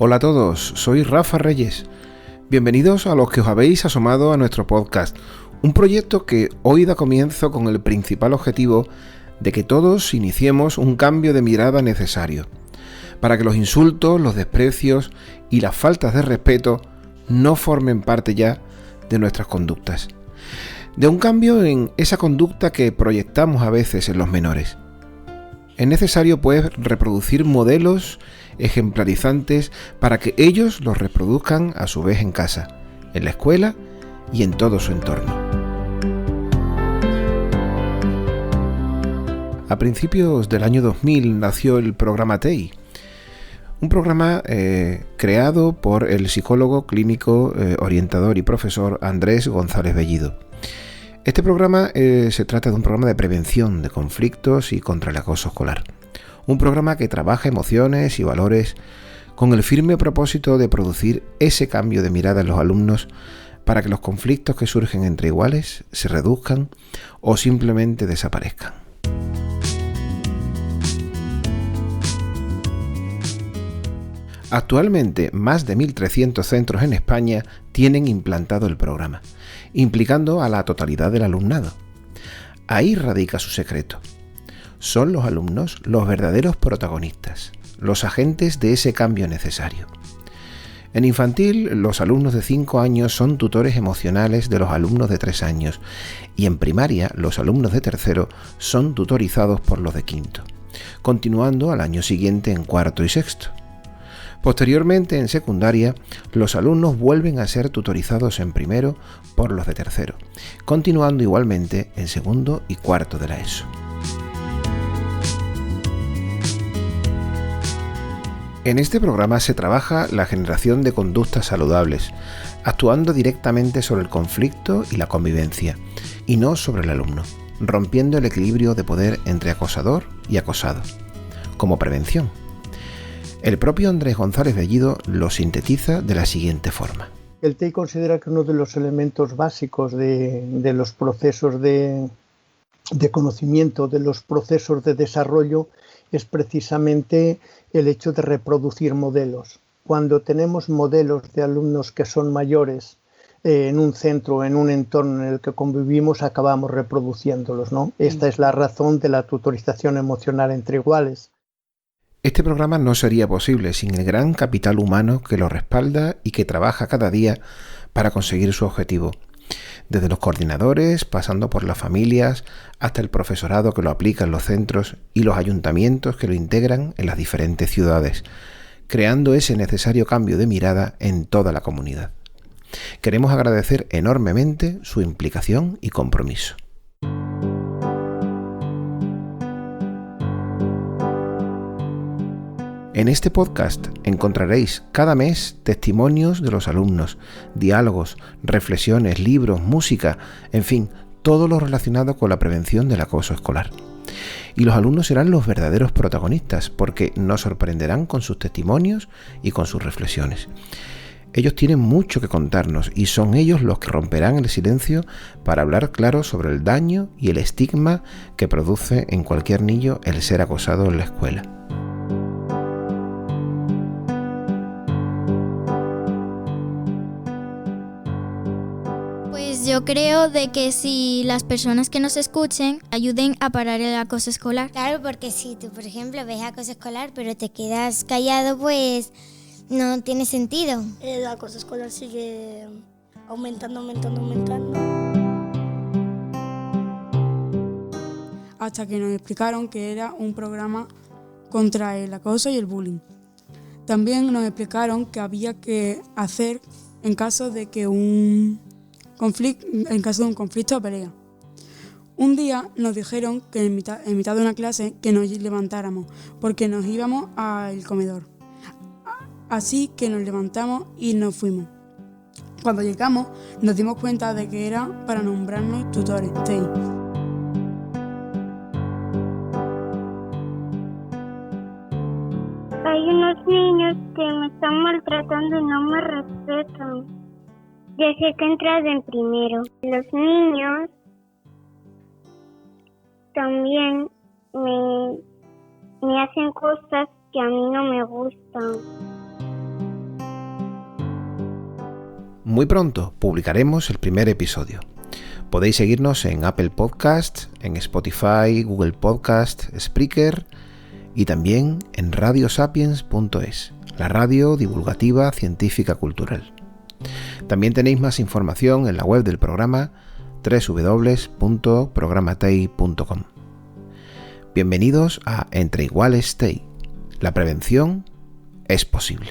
Hola a todos, soy Rafa Reyes. Bienvenidos a los que os habéis asomado a nuestro podcast, un proyecto que hoy da comienzo con el principal objetivo de que todos iniciemos un cambio de mirada necesario, para que los insultos, los desprecios y las faltas de respeto no formen parte ya de nuestras conductas. De un cambio en esa conducta que proyectamos a veces en los menores. Es necesario, pues, reproducir modelos ejemplarizantes para que ellos los reproduzcan a su vez en casa, en la escuela y en todo su entorno. A principios del año 2000 nació el programa TEI, un programa creado por el psicólogo clínico, orientador y profesor Andrés González Bellido. Este programa se trata de un programa de prevención de conflictos y contra el acoso escolar. Un programa que trabaja emociones y valores con el firme propósito de producir ese cambio de mirada en los alumnos para que los conflictos que surgen entre iguales se reduzcan o simplemente desaparezcan. Actualmente, más de 1.300 centros en España tienen implantado el programa, implicando a la totalidad del alumnado. Ahí radica su secreto. Son los alumnos los verdaderos protagonistas, los agentes de ese cambio necesario. En infantil, los alumnos de 5 años son tutores emocionales de los alumnos de 3 años y en primaria, los alumnos de tercero son tutorizados por los de quinto, continuando al año siguiente en cuarto y sexto. Posteriormente, en secundaria, los alumnos vuelven a ser tutorizados en primero por los de tercero, continuando igualmente en segundo y cuarto de la ESO. En este programa se trabaja la generación de conductas saludables, actuando directamente sobre el conflicto y la convivencia, y no sobre el alumno, rompiendo el equilibrio de poder entre acosador y acosado, como prevención. El propio Andrés González Bellido lo sintetiza de la siguiente forma. El TEI considera que uno de los elementos básicos de los procesos de conocimiento, de los procesos de desarrollo, es precisamente el hecho de reproducir modelos. Cuando tenemos modelos de alumnos que son mayores en un centro, en un entorno en el que convivimos, acabamos reproduciéndolos, ¿no? Esta es la razón de la tutorización emocional entre iguales. Este programa no sería posible sin el gran capital humano que lo respalda y que trabaja cada día para conseguir su objetivo. Desde los coordinadores, pasando por las familias, hasta el profesorado que lo aplica en los centros y los ayuntamientos que lo integran en las diferentes ciudades, creando ese necesario cambio de mirada en toda la comunidad. Queremos agradecer enormemente su implicación y compromiso. En este podcast encontraréis cada mes testimonios de los alumnos, diálogos, reflexiones, libros, música, en fin, todo lo relacionado con la prevención del acoso escolar. Y los alumnos serán los verdaderos protagonistas porque nos sorprenderán con sus testimonios y con sus reflexiones. Ellos tienen mucho que contarnos y son ellos los que romperán el silencio para hablar claro sobre el daño y el estigma que produce en cualquier niño el ser acosado en la escuela. Yo creo de que si las personas que nos escuchen ayuden a parar el acoso escolar. Claro, porque si tú, por ejemplo, ves acoso escolar pero te quedas callado, pues no tiene sentido. El acoso escolar sigue aumentando. Hasta que nos explicaron que era un programa contra el acoso y el bullying. También nos explicaron que había que hacer en caso de un conflicto o pelea. Un día nos dijeron que en mitad de una clase que nos levantáramos porque nos íbamos al comedor. Así que nos levantamos y nos fuimos. Cuando llegamos nos dimos cuenta de que era para nombrarnos tutores TEI. Hay unos niños que me están maltratando y no me respetan. Ya sé que entras en primero. Los niños también me hacen cosas que a mí no me gustan. Muy pronto publicaremos el primer episodio. Podéis seguirnos en Apple Podcasts, en Spotify, Google Podcasts, Spreaker y también en radiosapiens.es, la radio divulgativa científica cultural. También tenéis más información en la web del programa www.programatei.com. Bienvenidos a Entre Iguales TEI. La prevención es posible.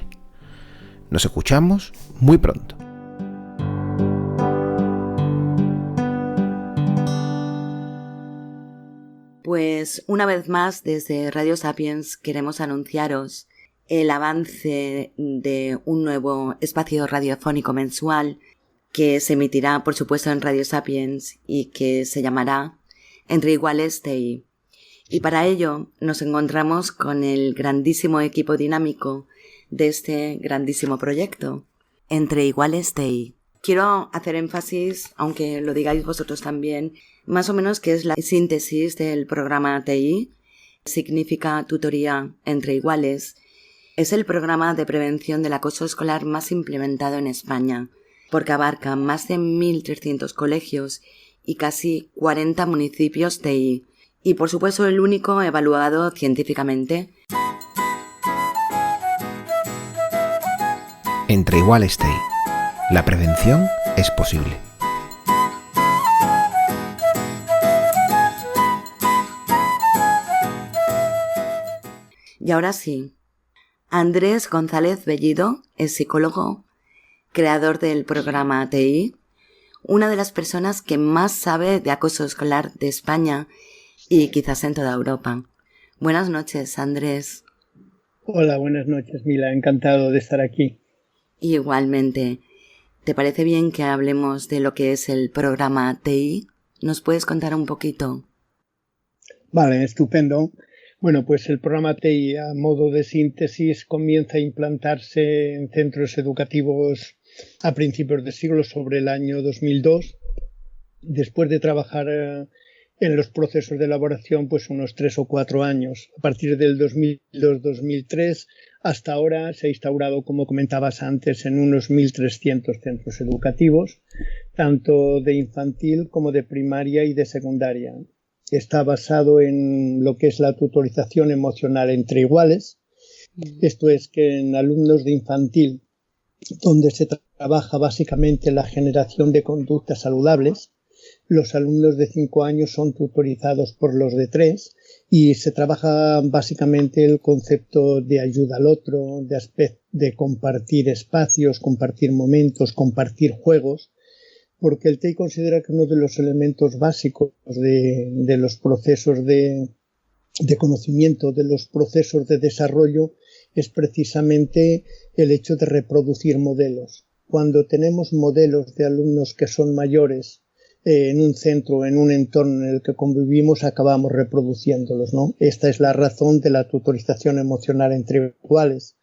Nos escuchamos muy pronto. Pues una vez más desde Radio Sapiens queremos anunciaros el avance de un nuevo espacio radiofónico mensual que se emitirá por supuesto en Radio Sapiens y que se llamará Entre Iguales TEI. Y para ello nos encontramos con el grandísimo equipo dinámico de este grandísimo proyecto, Entre Iguales TEI. Quiero hacer énfasis, aunque lo digáis vosotros también, más o menos qué es la síntesis del programa TEI. Significa Tutoría Entre Iguales. Es el programa de prevención del acoso escolar más implementado en España, porque abarca más de 1.300 colegios y casi 40 municipios TEI. Y por supuesto el único evaluado científicamente. Entre Iguales TEI. La prevención es posible. Y ahora sí, Andrés González Bellido es psicólogo, creador del programa TEI, una de las personas que más sabe de acoso escolar de España y quizás en toda Europa. Buenas noches, Andrés. Hola, buenas noches, Mila. Encantado de estar aquí. Igualmente. ¿Te parece bien que hablemos de lo que es el programa TEI? ¿Nos puedes contar un poquito? Vale, estupendo. Bueno, pues el programa TEI, a modo de síntesis, comienza a implantarse en centros educativos a principios de siglo, sobre el año 2002. Después de trabajar en los procesos de elaboración, pues unos 3 o 4 años. A partir del 2002-2003, hasta ahora se ha instaurado, como comentabas antes, en unos 1.300 centros educativos, tanto de infantil como de primaria y de secundaria. Está basado en lo que es la tutorización emocional entre iguales. Esto es que en alumnos de infantil, donde se trabaja básicamente la generación de conductas saludables, los alumnos de 5 años son tutorizados por los de 3 y se trabaja básicamente el concepto de ayuda al otro, de compartir espacios, compartir momentos, compartir juegos, porque el TEI considera que uno de los elementos básicos de los procesos de conocimiento, de los procesos de desarrollo, es precisamente el hecho de reproducir modelos. Cuando tenemos modelos de alumnos que son mayores en un centro, en un entorno en el que convivimos, acabamos reproduciéndolos, ¿no? Esta es la razón de la tutorización emocional entre iguales.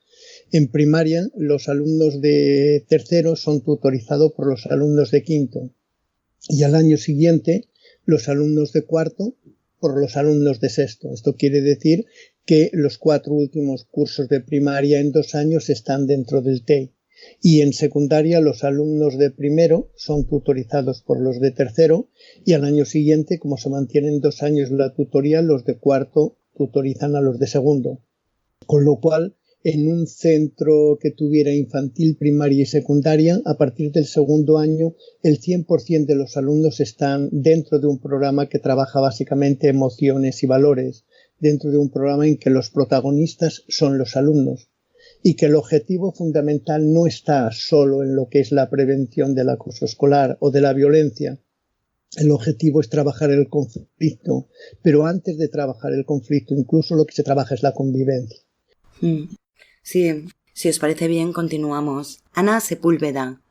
En primaria, los alumnos de tercero son tutorizados por los alumnos de quinto y al año siguiente los alumnos de cuarto por los alumnos de sexto. Esto quiere decir que los 4 últimos cursos de primaria en 2 años están dentro del TEI. Y en secundaria los alumnos de primero son tutorizados por los de tercero y al año siguiente, como se mantienen 2 años la tutoría, los de cuarto tutorizan a los de segundo. Con lo cual, en un centro que tuviera infantil, primaria y secundaria, a partir del segundo año, el 100% de los alumnos están dentro de un programa que trabaja básicamente emociones y valores, dentro de un programa en que los protagonistas son los alumnos y que el objetivo fundamental no está solo en lo que es la prevención del acoso escolar o de la violencia. El objetivo es trabajar el conflicto, pero antes de trabajar el conflicto, incluso lo que se trabaja es la convivencia. Sí, si os parece bien, continuamos. Ana Sepúlveda,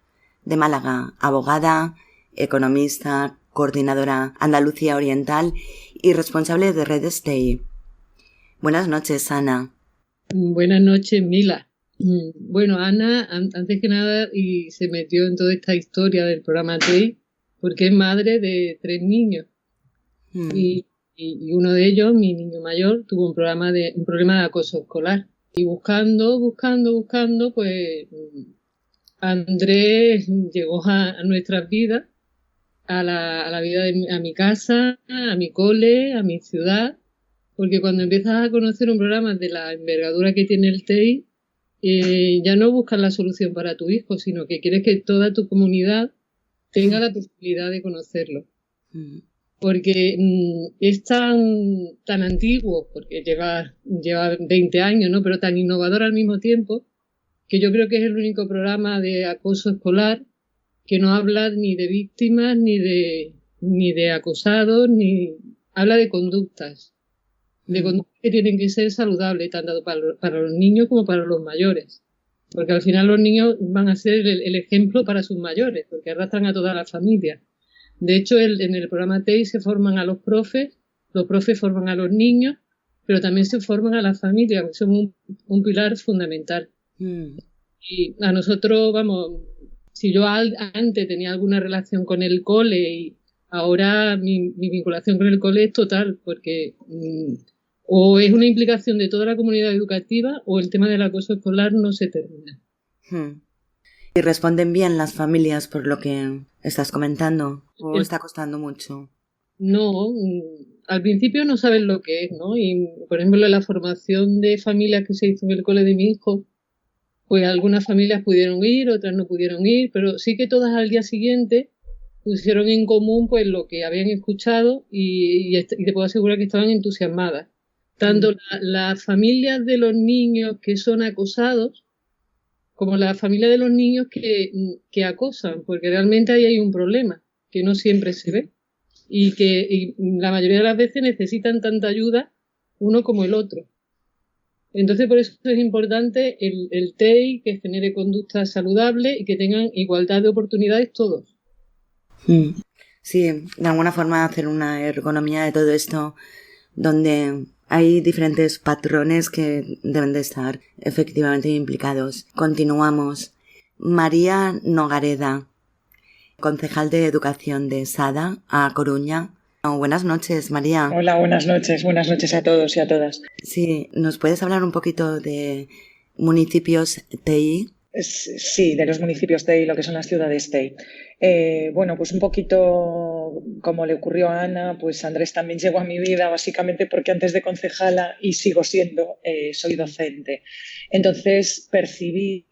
de Málaga, abogada, economista, coordinadora Andalucía Oriental y responsable de Redes TEI. Buenas noches, Ana. Buenas noches, Mila. Bueno, Ana, antes que nada, y se metió en toda esta historia del programa TEI porque es madre de 3 niños. Y uno de ellos, mi niño mayor, tuvo un problema de acoso escolar. Y buscando, pues Andrés llegó a nuestras vidas, a la vida a mi casa, a mi cole, a mi ciudad, porque cuando empiezas a conocer un programa de la envergadura que tiene el TEI, ya no buscas la solución para tu hijo, sino que quieres que toda tu comunidad tenga la posibilidad de conocerlo. Porque es tan antiguo, porque lleva 20 años, ¿no? Pero tan innovador al mismo tiempo, que yo creo que es el único programa de acoso escolar que no habla ni de víctimas, ni de acosados, ni habla de conductas que tienen que ser saludables, tanto para los niños como para los mayores. Porque al final los niños van a ser el ejemplo para sus mayores, porque arrastran a toda la familia. De hecho, en el programa TEI se forman a los profes forman a los niños, pero también se forman a las familias, que son un pilar fundamental. Y a nosotros, vamos, si yo antes tenía alguna relación con el cole, y ahora mi vinculación con el cole es total, porque o es una implicación de toda la comunidad educativa o el tema del acoso escolar no se termina. ¿Y responden bien las familias por lo que estás comentando? ¿O está costando mucho? No, al principio no saben lo que es, ¿no? Y, por ejemplo, en la formación de familias que se hizo en el cole de mi hijo, pues algunas familias pudieron ir, otras no pudieron ir, pero sí que todas al día siguiente pusieron en común pues lo que habían escuchado y te puedo asegurar que estaban entusiasmadas. Tanto las familias de los niños que son acosados como las familias de los niños que acosan, porque realmente ahí hay un problema que no siempre se ve y la mayoría de las veces necesitan tanta ayuda uno como el otro. Entonces, por eso es importante el TEI, que genere conductas saludables y que tengan igualdad de oportunidades todos. Sí, de alguna forma hacer una ergonomía de todo esto donde hay diferentes patrones que deben de estar efectivamente implicados. Continuamos. María Nogareda, concejal de Educación de Sada, a Coruña. Buenas noches, María. Hola, buenas noches a todos y a todas. Sí, ¿nos puedes hablar un poquito de municipios TEI? Sí, de los municipios TEI, lo que son las ciudades TEI. Bueno, pues un poquito como le ocurrió a Ana, pues Andrés también llegó a mi vida básicamente porque antes de concejala, y sigo siendo, soy docente. Entonces percibí,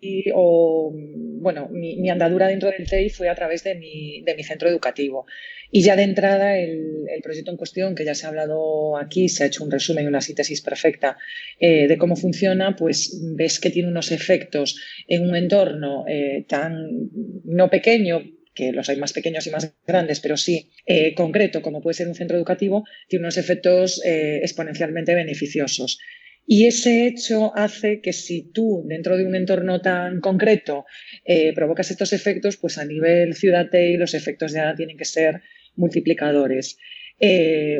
mi andadura dentro del TEI fue a través de mi centro educativo. Y ya de entrada el proyecto en cuestión, que ya se ha hablado aquí, se ha hecho un resumen y una síntesis perfecta de cómo funciona, pues ves que tiene unos efectos en un entorno tan no pequeño, que los hay más pequeños y más grandes, pero sí concreto, como puede ser un centro educativo, tiene unos efectos exponencialmente beneficiosos. Y ese hecho hace que si tú, dentro de un entorno tan concreto, provocas estos efectos, pues a nivel ciudad TEI los efectos ya tienen que ser multiplicadores.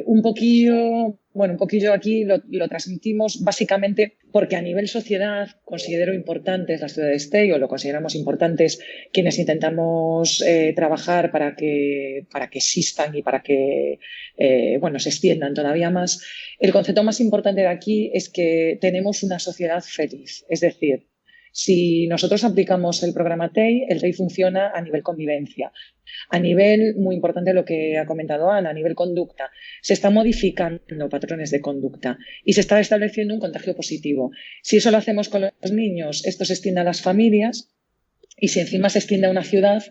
Un poquillo aquí lo transmitimos básicamente porque a nivel sociedad considero importantes las ciudades TEI, o lo consideramos importantes quienes intentamos trabajar para que existan y para que se extiendan todavía más. El concepto más importante de aquí es que tenemos una sociedad feliz, es decir, si nosotros aplicamos el programa TEI, el TEI funciona a nivel convivencia. A nivel, muy importante lo que ha comentado Ana, a nivel conducta, se están modificando patrones de conducta y se está estableciendo un contagio positivo. Si eso lo hacemos con los niños, esto se extiende a las familias, y si encima se extiende a una ciudad,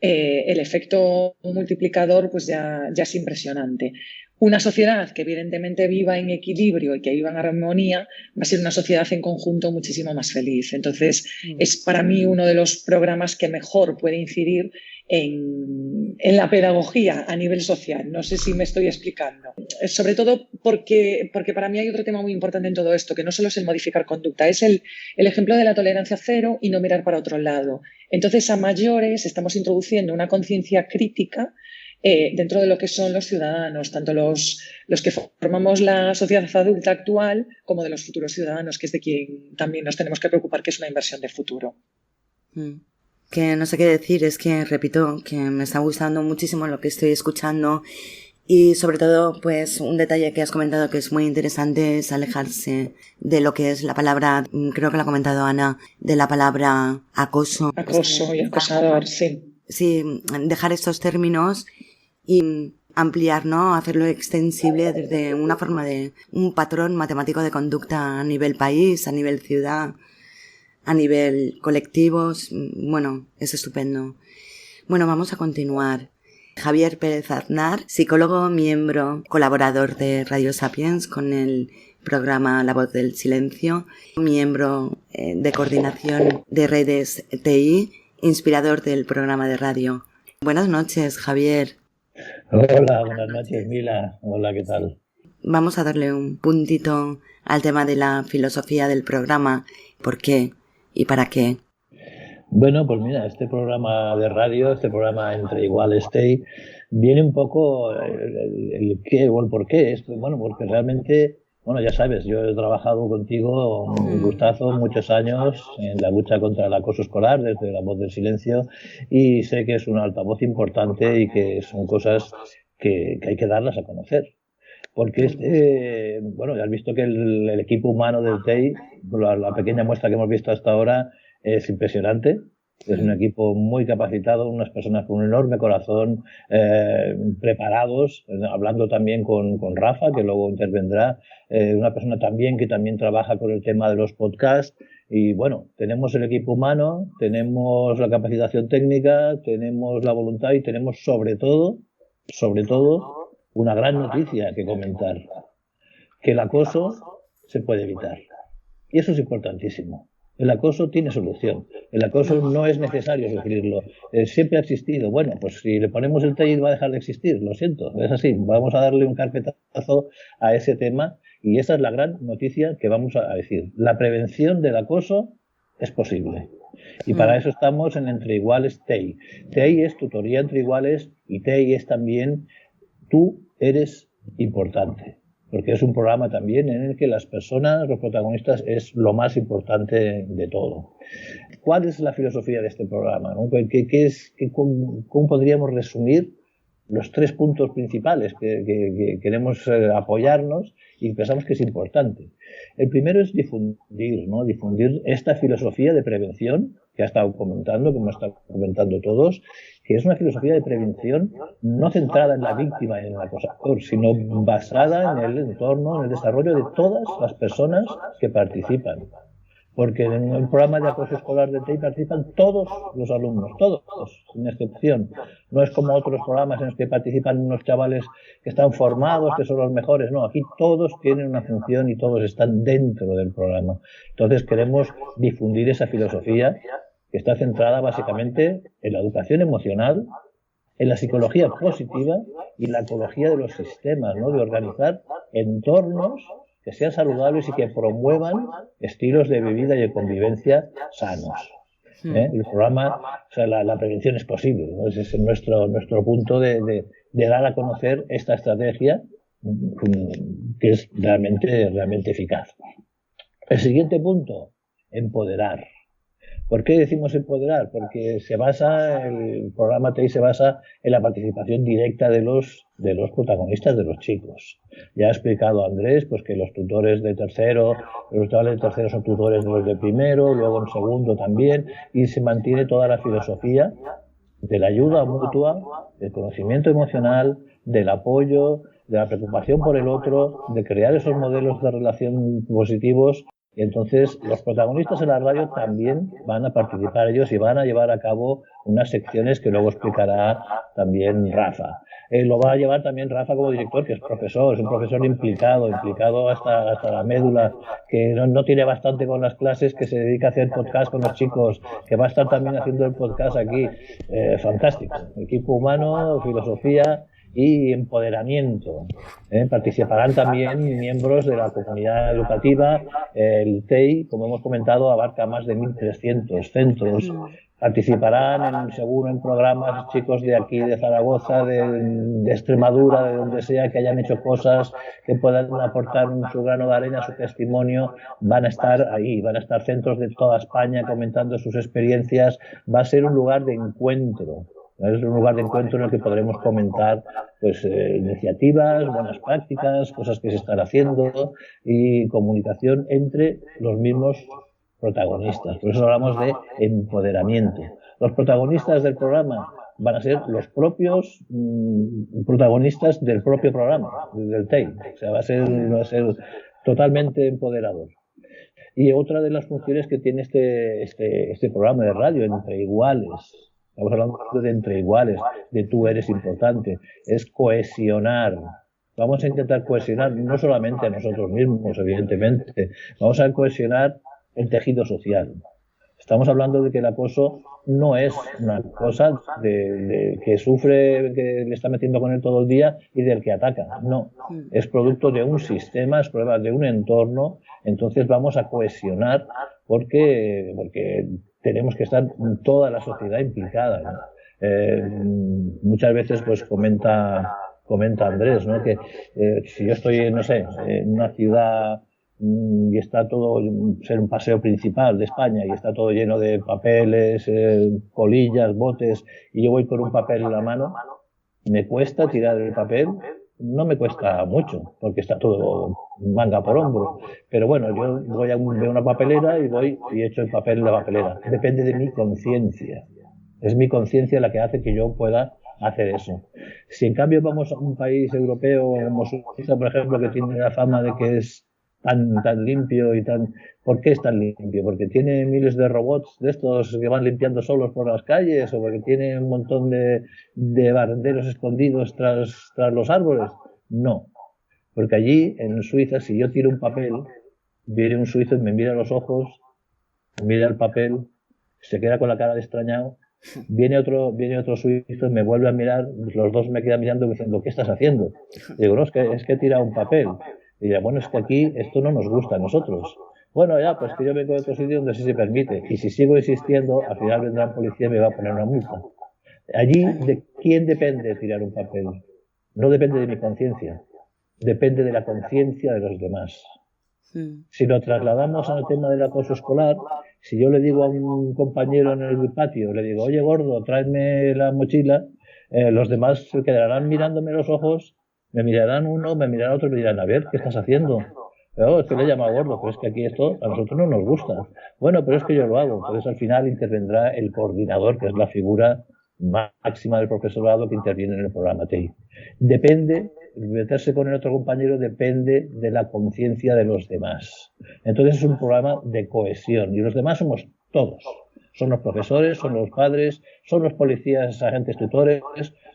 el efecto multiplicador pues ya es impresionante. Una sociedad que evidentemente viva en equilibrio y que viva en armonía va a ser una sociedad en conjunto muchísimo más feliz. Entonces, es para mí uno de los programas que mejor puede incidir en la pedagogía a nivel social. No sé si me estoy explicando. Sobre todo porque para mí hay otro tema muy importante en todo esto, que no solo es el modificar conducta, es el ejemplo de la tolerancia cero y no mirar para otro lado. Entonces, a mayores estamos introduciendo una conciencia crítica dentro de lo que son los ciudadanos, tanto los que formamos la sociedad adulta actual como de los futuros ciudadanos, que es de quien también nos tenemos que preocupar, que es una inversión de futuro. Que no sé qué decir, es que repito que me está gustando muchísimo lo que estoy escuchando Y sobre todo, pues un detalle que has comentado que es muy interesante es alejarse de lo que es la palabra, creo que lo ha comentado Ana, de la palabra acoso. Acoso y acosador, sí. Sí, dejar estos términos y ampliar, ¿no? Hacerlo extensible desde una forma de un patrón matemático de conducta a nivel país, a nivel ciudad, a nivel colectivos. Bueno, es estupendo. Bueno, vamos a continuar. Javier Pérez Aznar, psicólogo, miembro, colaborador de Radio Sapiens con el programa La Voz del Silencio, miembro de coordinación de redes TI, inspirador del programa de radio. Buenas noches, Javier. Hola, buenas noches, Mila. Hola, ¿qué tal? Vamos a darle un puntito al tema de la filosofía del programa. ¿Por qué y para qué? Bueno, pues mira, este programa de radio, este programa Entre Iguales TEI, viene un poco el qué o el por qué. Esto, bueno, porque realmente, bueno, ya sabes, yo he trabajado contigo un gustazo muchos años en la lucha contra el acoso escolar desde La Voz del Silencio y sé que es un altavoz importante y que son cosas que hay que darlas a conocer. Porque bueno, ya has visto que el equipo humano del TEI, la pequeña muestra que hemos visto hasta ahora, es impresionante. Es un equipo muy capacitado, unas personas con un enorme corazón, preparados, hablando también con Rafa, que luego intervendrá, una persona también que también trabaja con el tema de los podcasts. Y bueno, tenemos el equipo humano, tenemos la capacitación técnica, tenemos la voluntad y tenemos sobre todo, una gran noticia que comentar, que el acoso se puede evitar. Y eso es importantísimo. El acoso tiene solución. El acoso no es necesario sufrirlo. Siempre ha existido. Bueno, pues si le ponemos el TEI va a dejar de existir. Lo siento, es así. Vamos a darle un carpetazo a ese tema y esa es la gran noticia que vamos a decir. La prevención del acoso es posible. Y para eso estamos en Entre Iguales TEI. TEI es tutoría entre iguales y TEI es también tú eres importante. Porque es un programa también en el que las personas, los protagonistas, es lo más importante de todo. ¿Cuál es la filosofía de este programa, ¿no? ¿Cómo podríamos resumir los 3 puntos principales que queremos apoyarnos y pensamos que es importante? El primero es difundir, ¿no? Difundir esta filosofía de prevención que ha estado comentando, que hemos estado comentando todos, que es una filosofía de prevención no centrada en la víctima y en el acosador, sino basada en el entorno, en el desarrollo de todas las personas que participan. Porque en el programa de acoso escolar de TEI participan todos los alumnos, todos, sin excepción. No es como otros programas en los que participan unos chavales que están formados, que son los mejores. No, aquí todos tienen una función y todos están dentro del programa. Entonces queremos difundir esa filosofía que está centrada básicamente en la educación emocional, en la psicología positiva y la ecología de los sistemas, ¿no? De organizar entornos que sean saludables y que promuevan estilos de vida y de convivencia sanos. El programa, o sea, la prevención es posible, ¿no? Ese es nuestro punto de dar a conocer esta estrategia que es realmente eficaz. El siguiente punto, empoderar. ¿Por qué decimos empoderar? Porque el programa TEI se basa en la participación directa de los protagonistas, de los chicos. Ya ha explicado Andrés pues que los tutores de tercero, los chavales de tercero son tutores de los de primero, luego en segundo también, y se mantiene toda la filosofía de la ayuda mutua, del conocimiento emocional, del apoyo, de la preocupación por el otro, de crear esos modelos de relación positivos. Y entonces los protagonistas en la radio también van a participar ellos y van a llevar a cabo unas secciones que luego explicará también Rafa. Lo va a llevar también Rafa como director, que es un profesor implicado hasta la médula, que no tiene bastante con las clases, que se dedica a hacer podcast con los chicos, que va a estar también haciendo el podcast aquí. Fantástico. Equipo humano, filosofía y empoderamiento. Participarán también miembros de la comunidad educativa. El TEI, como hemos comentado, abarca más de 1.300 centros. Participarán seguro en programas chicos de aquí, de Zaragoza, de Extremadura, de donde sea, que hayan hecho cosas, que puedan aportar su grano de arena, su testimonio. Van a estar ahí, van a estar centros de toda España comentando sus experiencias. Va a ser un lugar de encuentro Es un lugar de encuentro en el que podremos comentar pues, iniciativas, buenas prácticas, cosas que se están haciendo y comunicación entre los mismos protagonistas. Por eso hablamos de empoderamiento. Los protagonistas del programa van a ser los propios protagonistas del propio programa, del TEI. O sea, va a ser totalmente empoderador. Y otra de las funciones que tiene este programa de radio, Entre Iguales, estamos hablando de entre iguales, de tú eres importante, es cohesionar. Vamos a intentar cohesionar no solamente a nosotros mismos, evidentemente, vamos a cohesionar el tejido social. Estamos hablando de que el acoso no es una cosa de que sufre, que le está metiendo con él todo el día y del que ataca. No, es producto de un sistema, es problema de un entorno. Entonces vamos a cohesionar porque tenemos que estar toda la sociedad implicada, ¿no? Muchas veces pues comenta Andrés, ¿no? Que si yo estoy, no sé, en una ciudad y está todo, ser un paseo principal de España y está todo lleno de papeles, colillas, botes, y yo voy con un papel en la mano, me cuesta tirar el papel. No me cuesta mucho, porque está todo manga por hombro. Pero bueno, yo voy a una papelera y voy y echo el papel en la papelera. Depende de mi conciencia. Es mi conciencia la que hace que yo pueda hacer eso. Si en cambio vamos a un país europeo como Suiza, por ejemplo, que tiene la fama de que es tan limpio y tan... ¿Por qué es tan limpio? ¿Porque tiene miles de robots de estos que van limpiando solos por las calles? ¿O porque tiene un montón de baranderos escondidos tras los árboles? No. Porque allí, en Suiza, si yo tiro un papel, viene un suizo y me mira a los ojos, mira el papel, se queda con la cara de extrañado, viene otro suizo y me vuelve a mirar, los dos me quedan mirando diciendo, ¿qué estás haciendo? Y digo, no, es que he tirado un papel. Y dirá, bueno, es que aquí esto no nos gusta a nosotros. Bueno, ya, pues que yo vengo de otro sitio donde sí se permite. Y si sigo insistiendo, al final vendrá la policía y me va a poner una multa. Allí, ¿de quién depende tirar un papel? No depende de mi conciencia. Depende de la conciencia de los demás. Si lo trasladamos al tema del acoso escolar, si yo le digo a un compañero en el patio, le digo, oye, gordo, tráeme la mochila, los demás se quedarán mirándome los ojos. Me mirarán uno, me mirarán otro y me dirán, a ver, ¿qué estás haciendo? Pero es que le he llamado gordo, pero es que aquí esto a nosotros no nos gusta. Bueno, pero es que yo lo hago. Entonces al final intervendrá el coordinador, que es la figura máxima del profesorado que interviene en el programa TEI. Depende, meterse con el otro compañero depende de la conciencia de los demás. Entonces es un programa de cohesión y los demás somos todos. Son los profesores, son los padres, son los policías, agentes tutores,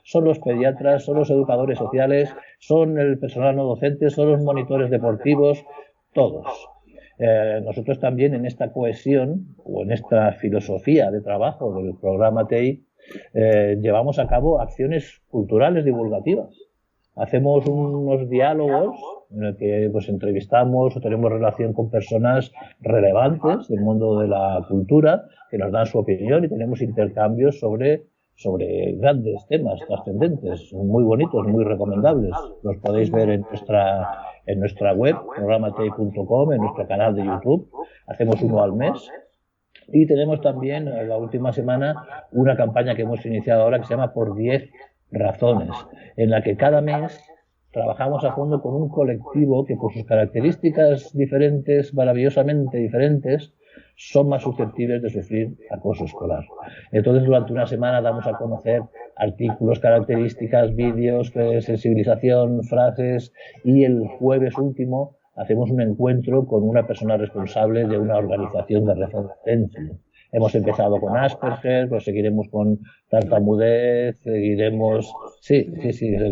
son los pediatras, son los educadores sociales, son el personal no docente, son los monitores deportivos, todos. Nosotros también en esta cohesión o en esta filosofía de trabajo del programa TEI llevamos a cabo acciones culturales divulgativas. Hacemos unos diálogos en el que pues entrevistamos o tenemos relación con personas relevantes del mundo de la cultura que nos dan su opinión y tenemos intercambios sobre grandes temas trascendentes, muy bonitos, muy recomendables. Los podéis ver en nuestra web, programatei.com, en nuestro canal de YouTube. Hacemos uno al mes. Y tenemos también, la última semana, una campaña que hemos iniciado ahora que se llama Por 10 razones, en la que cada mes trabajamos a fondo con un colectivo que por sus características diferentes, maravillosamente diferentes, son más susceptibles de sufrir acoso escolar. Entonces, durante una semana damos a conocer artículos, características, vídeos, sensibilización, frases, y el jueves último hacemos un encuentro con una persona responsable de una organización de referencia. Hemos empezado con Asperger, pues seguiremos con tartamudez, seguiremos,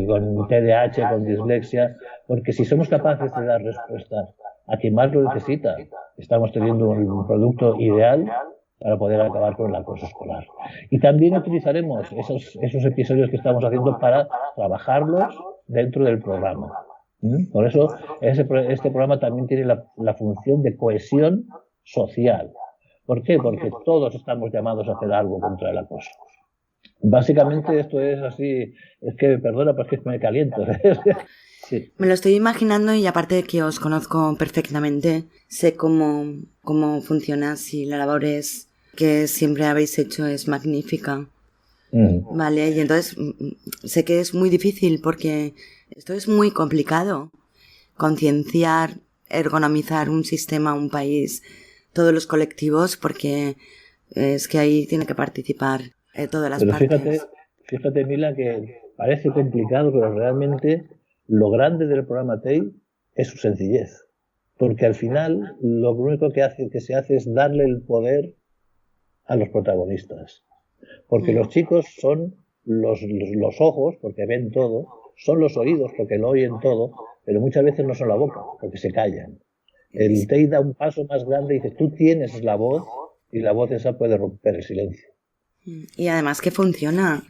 con TDAH, con dislexia, porque si somos capaces de dar respuesta a quien más lo necesita, estamos teniendo un producto ideal para poder acabar con el acoso escolar. Y también utilizaremos esos episodios que estamos haciendo para trabajarlos dentro del programa. Por eso este programa también tiene la función de cohesión social. ¿Por qué? Porque todos estamos llamados a hacer algo contra el acoso. Básicamente esto es así, es que, perdona, pero es que me caliento. Sí. Me lo estoy imaginando y aparte de que os conozco perfectamente, sé cómo funciona, si la labor que siempre habéis hecho es magnífica. Vale, y entonces sé que es muy difícil porque esto es muy complicado. Concienciar, ergonomizar un sistema, un país, todos los colectivos, porque es que ahí tiene que participar todas las partes. Fíjate, Mila, que parece complicado, pero realmente lo grande del programa TEI es su sencillez. Porque al final lo único que se hace es darle el poder a los protagonistas. Porque los chicos son los ojos, porque ven todo, son los oídos, porque lo oyen todo, pero muchas veces no son la boca, porque se callan. El TEI da un paso más grande y dice, tú tienes la voz, y la voz esa puede romper el silencio. Y además que funciona.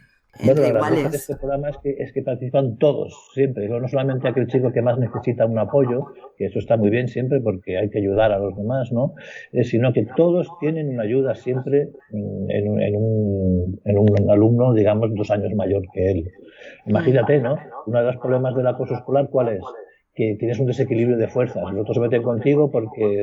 Bueno, la grandeza de este programa es que participan todos, siempre. No solamente aquel chico que más necesita un apoyo, que eso está muy bien siempre porque hay que ayudar a los demás, ¿no? Sino que todos tienen una ayuda siempre en un alumno, digamos, 2 años mayor que él. Imagínate, ¿no? Uno de los problemas del acoso escolar, ¿cuál es? Que tienes un desequilibrio de fuerzas. Los otros se meten contigo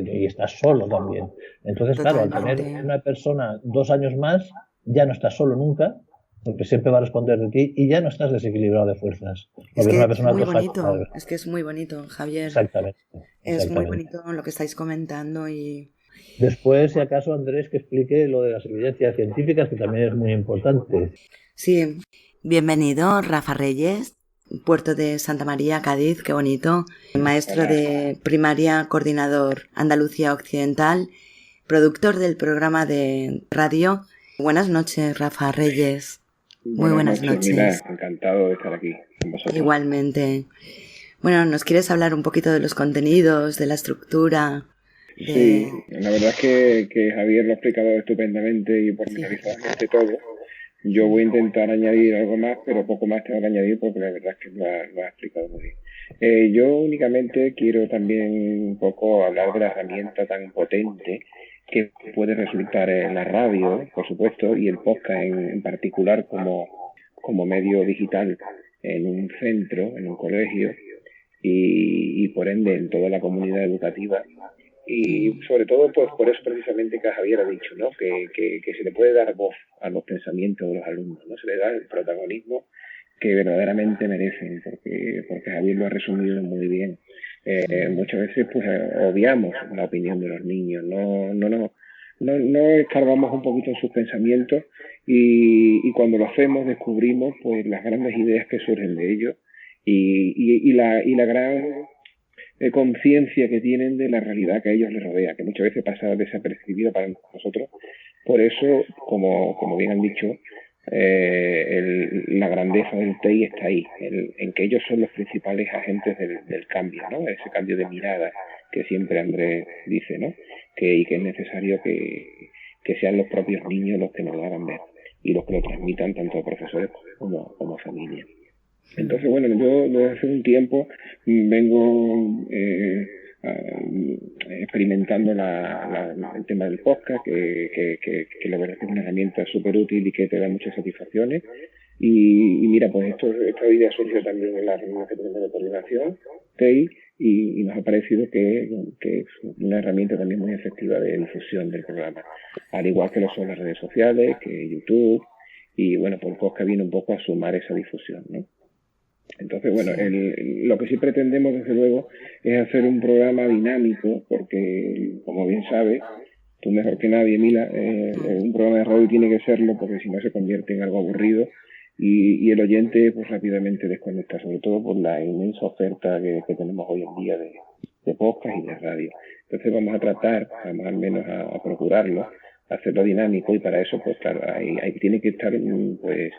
y estás solo también. Entonces, claro, al tener una persona 2 años más, ya no estás solo nunca, porque siempre va a responder de ti y ya no estás desequilibrado de fuerzas. Es que es muy bonito, es que es muy bonito, Javier. Exactamente. Es muy bonito lo que estáis comentando y... Después, si acaso, Andrés, que explique lo de las evidencias científicas, que también es muy importante. Sí, bienvenido, Rafa Reyes, Puerto de Santa María, Cádiz, qué bonito. Maestro de primaria, coordinador Andalucía Occidental, productor del programa de radio. Buenas noches, Rafa Reyes. Muy buenas noches. Mila, encantado de estar aquí con vosotros. Igualmente. Bueno, ¿nos quieres hablar un poquito de los contenidos, de la estructura? Sí, la verdad es que Javier lo ha explicado estupendamente y pormenorizadamente todo. Yo voy a intentar añadir algo más, pero poco más tengo que añadir porque la verdad es que lo ha explicado muy bien. Yo únicamente quiero también un poco hablar de la herramienta tan potente que puede resultar la radio, por supuesto, y el podcast en particular como medio digital en un centro, en un colegio y por ende en toda la comunidad educativa. Y sobre todo pues por eso precisamente que Javier ha dicho, ¿no? Que se le puede dar voz a los pensamientos de los alumnos, ¿no? Se le da el protagonismo que verdaderamente merecen, porque Javier lo ha resumido muy bien. Muchas veces pues obviamos la opinión de los niños, no escarbamos un poquito en sus pensamientos y cuando lo hacemos descubrimos pues las grandes ideas que surgen de ellos y la gran conciencia que tienen de la realidad que a ellos les rodea, que muchas veces pasa desapercibida para nosotros. Por eso, como bien han dicho, la grandeza del TEI está ahí, en que ellos son los principales agentes del cambio, ¿no? Ese cambio de mirada que siempre Andrés dice, ¿no? Y que es necesario que sean los propios niños los que nos lo hagan ver y los que lo transmitan tanto a profesores como a familia. Entonces, bueno, yo desde hace un tiempo vengo experimentando el tema del podcast, que la verdad es que es una herramienta súper útil y que te da muchas satisfacciones. Y mira, pues esta idea surgió también en la reunión que tenemos de coordinación, TEI, y nos ha parecido que es una herramienta también muy efectiva de difusión del programa, al igual que lo son las redes sociales, que YouTube, y bueno, pues el podcast viene un poco a sumar esa difusión, ¿no? Entonces, bueno, lo que sí pretendemos, desde luego, es hacer un programa dinámico, porque, como bien sabes, tú mejor que nadie, Mila, un programa de radio tiene que serlo, porque si no se convierte en algo aburrido y el oyente pues rápidamente desconecta, sobre todo por la inmensa oferta que tenemos hoy en día de podcast y de radio. Entonces vamos a tratar, vamos al menos a procurarlo, hacerlo dinámico, y para eso, pues claro, ahí tiene que estar pues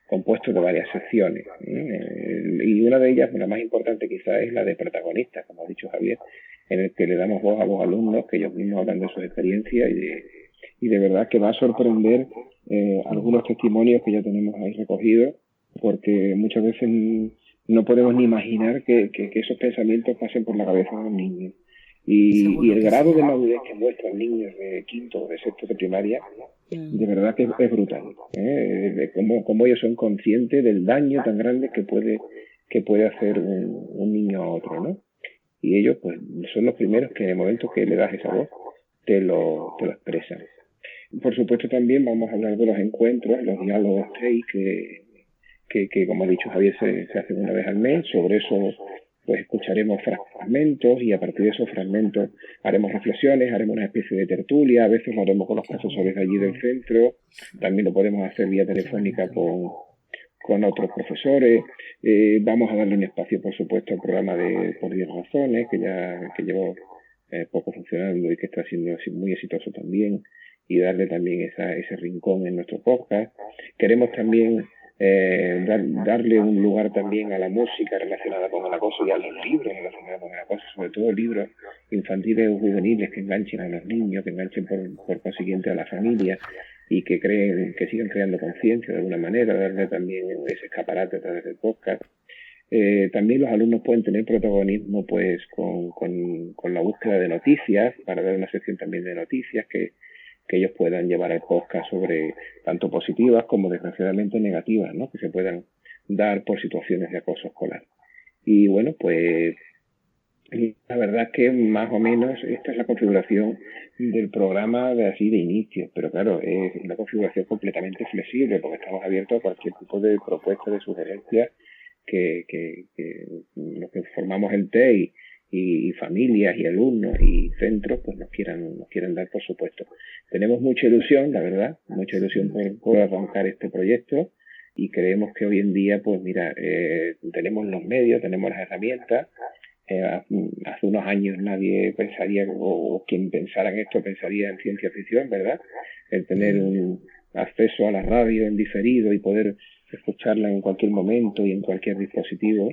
compuesto de varias secciones, y una de ellas, la más importante quizás, es la de protagonistas, como ha dicho Javier, en el que le damos voz a los alumnos, que ellos mismos hablan de sus experiencias y de verdad que va a sorprender algunos testimonios que ya tenemos ahí recogidos, porque muchas veces no podemos ni imaginar que esos pensamientos pasen por la cabeza de los niños. Y el grado de madurez que muestran niños de quinto o de sexto de primaria, de verdad que es brutal, de cómo ellos son conscientes del daño tan grande que puede hacer un niño a otro, ¿no? Y ellos pues son los primeros que en el momento que le das esa voz te lo expresan. Por supuesto también vamos a hablar de los encuentros, los diálogos TEI, que como ha dicho Javier, se hacen una vez al mes. Sobre eso pues escucharemos fragmentos y a partir de esos fragmentos haremos reflexiones, haremos una especie de tertulia, a veces lo haremos con los profesores de allí del centro, también lo podemos hacer vía telefónica con otros profesores. Vamos a darle un espacio, por supuesto, al programa de Por 10 Razones, que llevó poco funcionando y que está siendo muy exitoso también, y darle también ese rincón en nuestro podcast. Queremos también darle un lugar también a la música relacionada con el acoso y a los libros relacionados con el acoso, sobre todo libros infantiles o juveniles que enganchen a los niños, que enganchen por consiguiente a la familia y que sigan creando conciencia de alguna manera, darle también ese escaparate a través del podcast. También los alumnos pueden tener protagonismo pues con la búsqueda de noticias, para dar una sección también de noticias que ellos puedan llevar al podcast sobre tanto positivas como desgraciadamente negativas, ¿no?, que se puedan dar por situaciones de acoso escolar. Y bueno, pues la verdad es que más o menos esta es la configuración del programa de inicio, pero claro, es una configuración completamente flexible porque estamos abiertos a cualquier tipo de propuesta, de sugerencia que los que formamos el TEI y familias y alumnos y centros pues nos quieran dar, por supuesto. Tenemos mucha ilusión, la verdad, mucha ilusión por arrancar este proyecto, y creemos que hoy en día pues mira, tenemos los medios, tenemos las herramientas. Hace unos años nadie pensaría, o quien pensara en esto pensaría en ciencia ficción, ¿verdad? El tener un acceso a la radio en diferido y poder escucharla en cualquier momento y en cualquier dispositivo.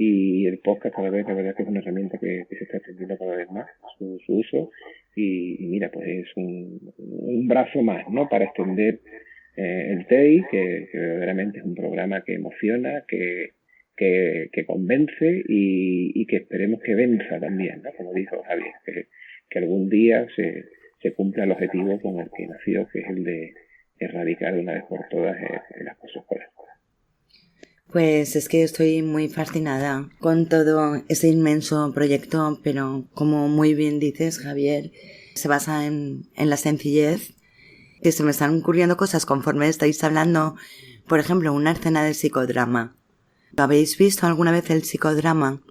Y el podcast cada vez, la verdad que es una herramienta que se está extendiendo cada vez más su uso, y mira, pues es un brazo más, ¿no?, para extender el TEI, que verdaderamente es un programa que emociona, que convence y que esperemos que venza también, ¿no?, como dijo Javier, que algún día se cumpla el objetivo con el que nació, que es el de erradicar de una vez por todas el acoso escolar. Pues es que estoy muy fascinada con todo ese inmenso proyecto, pero como muy bien dices, Javier, se basa en la sencillez, que se me están ocurriendo cosas conforme estáis hablando. Por ejemplo, una escena de psicodrama. ¿Habéis visto alguna vez el psicodrama?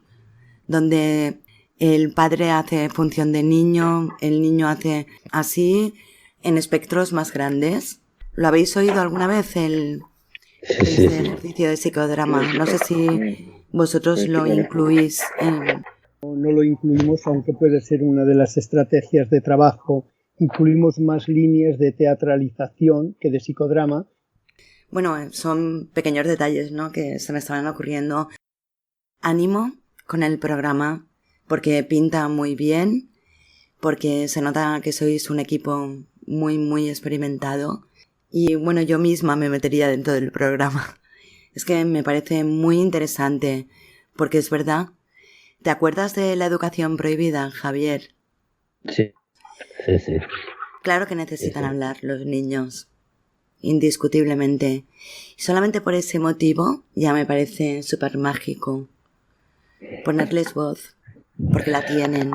Donde el padre hace función de niño, el niño hace así, en espectros más grandes. ¿Lo habéis oído alguna vez este ejercicio de psicodrama? No sé si vosotros lo incluís en... No lo incluimos, aunque puede ser una de las estrategias de trabajo. Incluimos más líneas de teatralización que de psicodrama. Bueno, son pequeños detalles, ¿no?, que se me estaban ocurriendo. Ánimo con el programa, porque pinta muy bien, porque se nota que sois un equipo muy, muy experimentado. Y bueno, yo misma me metería dentro del programa. Es que me parece muy interesante, porque es verdad. ¿Te acuerdas de la educación prohibida, Javier? Sí. Claro que necesitan hablar los niños, indiscutiblemente. Y solamente por ese motivo ya me parece súper mágico ponerles voz, porque la tienen.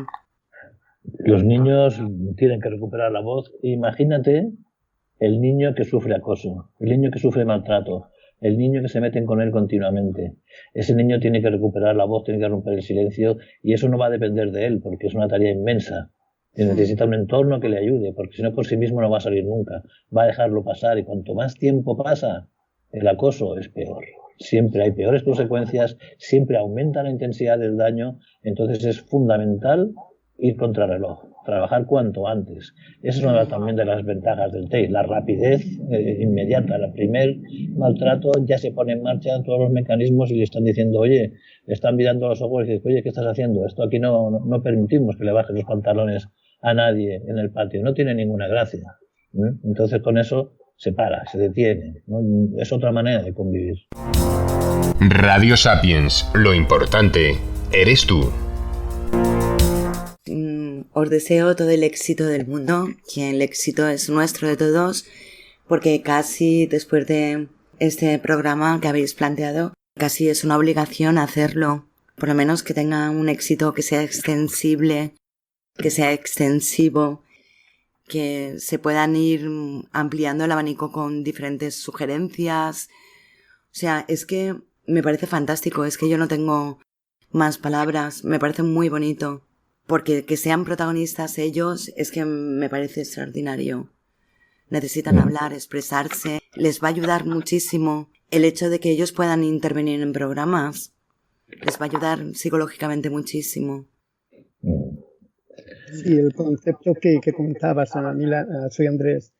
Los niños tienen que recuperar la voz. Imagínate el niño que sufre acoso, el niño que sufre maltrato, el niño que se meten con él continuamente. Ese niño tiene que recuperar la voz, tiene que romper el silencio, y eso no va a depender de él, porque es una tarea inmensa. Y necesita un entorno que le ayude, porque si no por sí mismo no va a salir nunca. Va a dejarlo pasar, y cuanto más tiempo pasa, el acoso es peor. Siempre hay peores consecuencias, siempre aumenta la intensidad del daño. Entonces es fundamental ir contra reloj, trabajar cuanto antes. Esa es una también de las ventajas del TEI, la rapidez inmediata. El primer maltrato ya se pone en marcha todos los mecanismos y le están diciendo, oye, le están mirando a los ojos y dicen, oye, ¿qué estás haciendo? Esto aquí no permitimos que le bajes los pantalones a nadie en el patio, no tiene ninguna gracia. Entonces con eso se para, se detiene, ¿no? Es otra manera de convivir. Radio Sapiens, lo importante eres tú. Os deseo todo el éxito del mundo, que el éxito es nuestro de todos, porque casi después de este programa que habéis planteado, casi es una obligación hacerlo, por lo menos que tenga un éxito que sea extensible, que sea extensivo, que se puedan ir ampliando el abanico con diferentes sugerencias. O sea, es que me parece fantástico, es que yo no tengo más palabras, me parece muy bonito, porque que sean protagonistas ellos es que me parece extraordinario. Necesitan hablar, expresarse, les va a ayudar muchísimo el hecho de que ellos puedan intervenir en programas, les va a ayudar psicológicamente muchísimo. Sí, el concepto que comentabas, Mila, soy Andrés,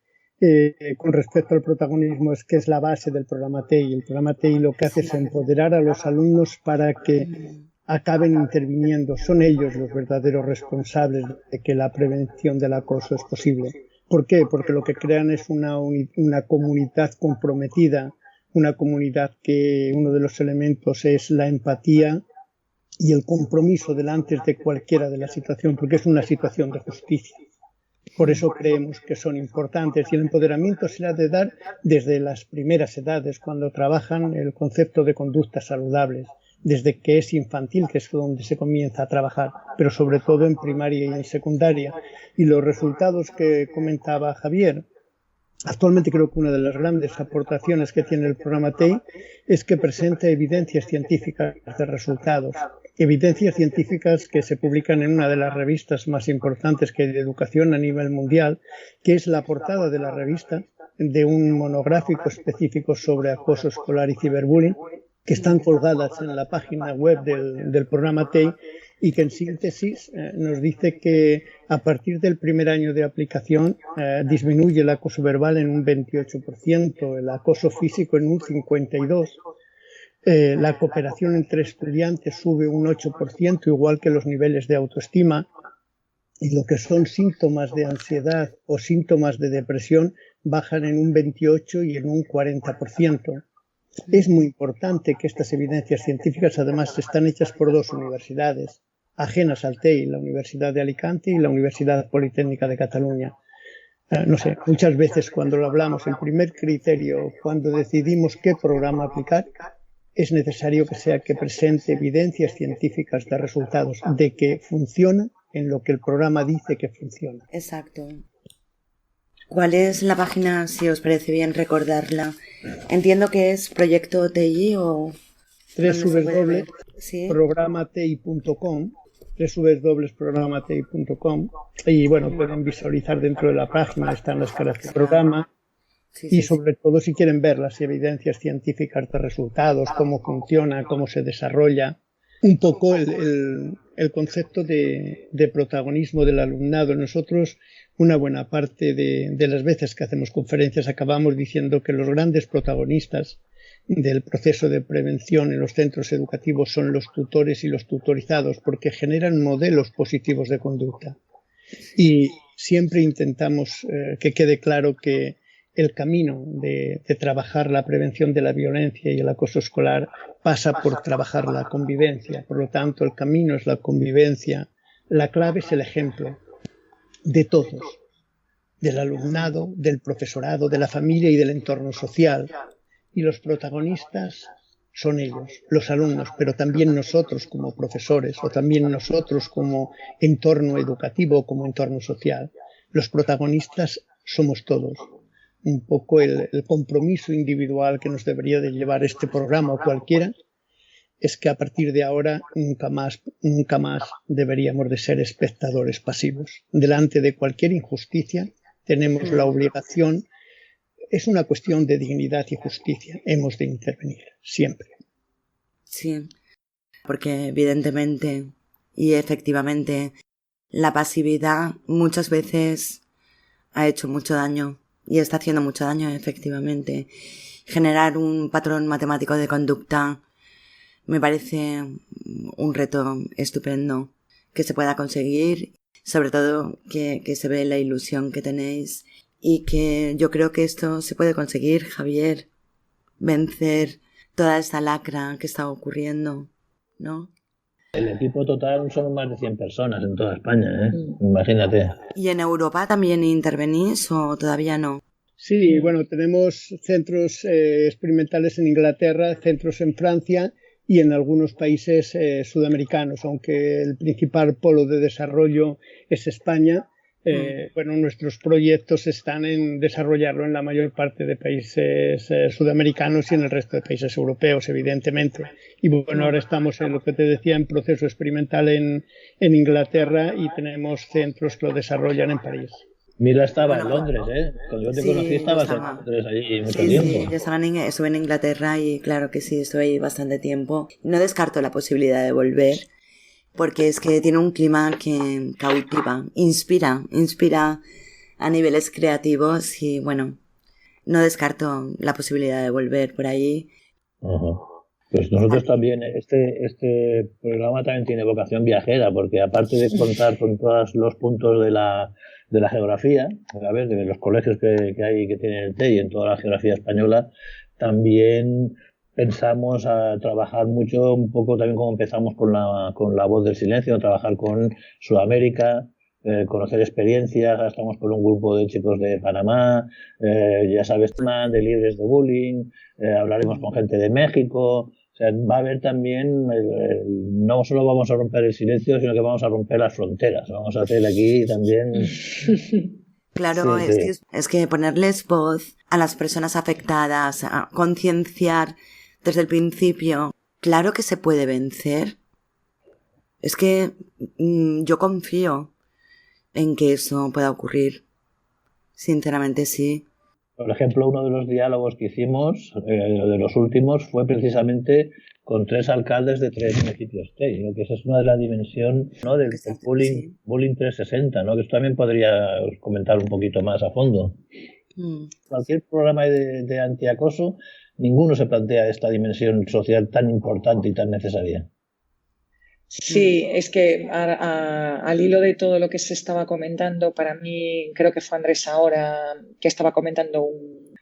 con respecto al protagonismo es que es la base del programa TEI. El programa TEI lo que hace es empoderar a los alumnos para que acaben interviniendo. Son ellos los verdaderos responsables de que la prevención del acoso es posible. ¿Por qué? Porque lo que crean es una comunidad comprometida, una comunidad que uno de los elementos es la empatía y el compromiso delante de cualquiera de la situación, porque es una situación de justicia. Por eso creemos que son importantes y el empoderamiento se ha de dar desde las primeras edades, cuando trabajan el concepto de conductas saludables, desde que es infantil, que es donde se comienza a trabajar, pero sobre todo en primaria y en secundaria. Y los resultados que comentaba Javier, actualmente creo que una de las grandes aportaciones que tiene el programa TEI es que presenta evidencias científicas de resultados. Evidencias científicas que se publican en una de las revistas más importantes que hay de educación a nivel mundial, que es la portada de la revista de un monográfico específico sobre acoso escolar y ciberbullying, que están colgadas en la página web del programa TEI y que en síntesis nos dice que a partir del primer año de aplicación disminuye el acoso verbal en un 28%, el acoso físico en un 52%. La cooperación entre estudiantes sube un 8%, igual que los niveles de autoestima, y lo que son síntomas de ansiedad o síntomas de depresión bajan en un 28% y en un 40%. Es muy importante que estas evidencias científicas además están hechas por dos universidades ajenas al TEI, la Universidad de Alicante y la Universidad Politécnica de Cataluña. No sé, muchas veces cuando lo hablamos, el primer criterio cuando decidimos qué programa aplicar, es necesario que sea que presente evidencias científicas de resultados, de que funciona en lo que el programa dice que funciona. Exacto. ¿Cuál es la página, si os parece bien recordarla? Entiendo que es Proyecto TI o... www.programatei.com www.programatei.com y bueno, pueden visualizar dentro de la página, están las características del programa. Y sobre todo si quieren ver las evidencias científicas de resultados, cómo funciona, cómo se desarrolla, un poco el concepto de protagonismo del alumnado. Nosotros, una buena parte de las veces que hacemos conferencias, acabamos diciendo que los grandes protagonistas del proceso de prevención en los centros educativos son los tutores y los tutorizados, porque generan modelos positivos de conducta. Y siempre intentamos que quede claro que el camino de trabajar la prevención de la violencia y el acoso escolar pasa por trabajar la convivencia. Por lo tanto, el camino es la convivencia. La clave es el ejemplo de todos, del alumnado, del profesorado, de la familia y del entorno social. Y los protagonistas son ellos, los alumnos, pero también nosotros como profesores o también nosotros como entorno educativo, como entorno social. Los protagonistas somos todos. Un poco el compromiso individual que nos debería de llevar este programa o cualquiera es que a partir de ahora nunca más deberíamos de ser espectadores pasivos. Delante de cualquier injusticia tenemos la obligación, es una cuestión de dignidad y justicia, hemos de intervenir siempre. Sí, porque evidentemente y efectivamente la pasividad muchas veces ha hecho mucho daño. Y está haciendo mucho daño, efectivamente. Generar un patrón matemático de conducta me parece un reto estupendo que se pueda conseguir, sobre todo que se ve la ilusión que tenéis y que yo creo que esto se puede conseguir, Javier, vencer toda esta lacra que está ocurriendo, ¿no? El equipo total son más de 100 personas en toda España, ¿eh? Imagínate. ¿Y en Europa también intervenís o todavía no? Sí, bueno, tenemos centros experimentales en Inglaterra, centros en Francia y en algunos países sudamericanos, aunque el principal polo de desarrollo es España. Bueno, nuestros proyectos están en desarrollarlo en la mayor parte de países sudamericanos y en el resto de países europeos, evidentemente. Y bueno, ahora estamos en lo que te decía, en proceso experimental en Inglaterra, y tenemos centros que lo desarrollan en París. Mila estaba en Londres, ¿eh? Cuando yo te conocí estabas en Londres allí mucho tiempo. Sí, yo estuve en Inglaterra y claro que sí, estuve ahí bastante tiempo. No descarto la posibilidad de volver, porque es que tiene un clima que cautiva, inspira a niveles creativos y bueno, no descarto la posibilidad de volver por allí. Pues nosotros también, este programa también tiene vocación viajera, porque aparte de contar con todos los puntos de la geografía, a ver, de los colegios que hay que tienen el TEI en toda la geografía española, también pensamos a trabajar mucho, un poco también como empezamos con la Voz del Silencio, trabajar con Sudamérica, conocer experiencias. Ahora estamos con un grupo de chicos de Panamá, ya sabes, de libres de bullying, hablaremos con gente de México. O sea, va a haber también, no solo vamos a romper el silencio, sino que vamos a romper las fronteras. Vamos a hacer aquí también... Claro, sí. Es que ponerles voz a las personas afectadas, a concienciar desde el principio, claro que se puede vencer. Es que yo confío en que eso pueda ocurrir. Sinceramente sí. Por ejemplo, uno de los diálogos que hicimos, de los últimos, fue precisamente con 3 alcaldes de 3 municipios TEI, ¿no? Que esa es una de la dimensión, ¿no? del bullying 360, ¿no? Que esto también podría comentar un poquito más a fondo. Cualquier programa de antiacoso, ninguno se plantea esta dimensión social tan importante y tan necesaria. Sí, es que al hilo de todo lo que se estaba comentando, para mí creo que fue Andrés ahora que estaba comentando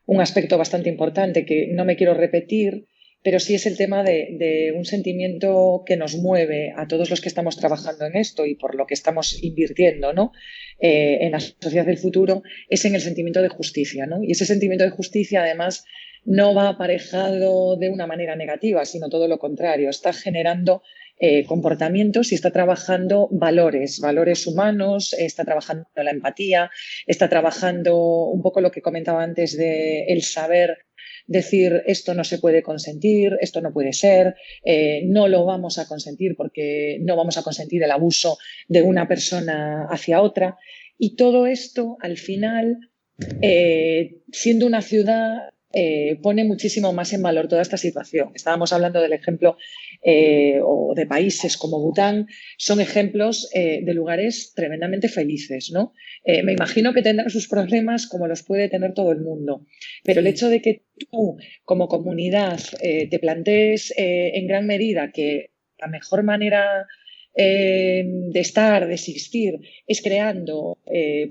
un aspecto bastante importante que no me quiero repetir, pero sí es el tema de un sentimiento que nos mueve a todos los que estamos trabajando en esto y por lo que estamos invirtiendo, ¿no? En la sociedad del futuro, es en el sentimiento de justicia, ¿no? Y ese sentimiento de justicia, además, no va aparejado de una manera negativa, sino todo lo contrario, está generando comportamientos y está trabajando valores humanos, está trabajando la empatía, está trabajando un poco lo que comentaba antes de el saber decir esto no se puede consentir, esto no puede ser, no lo vamos a consentir porque no vamos a consentir el abuso de una persona hacia otra. Y todo esto, al final, siendo una ciudad, pone muchísimo más en valor toda esta situación. Estábamos hablando del ejemplo o de países como Bután, son ejemplos de lugares tremendamente felices, ¿no? Me imagino que tendrán sus problemas como los puede tener todo el mundo, pero el hecho de que tú como comunidad te plantees en gran medida que la mejor manera de estar, de existir, es creando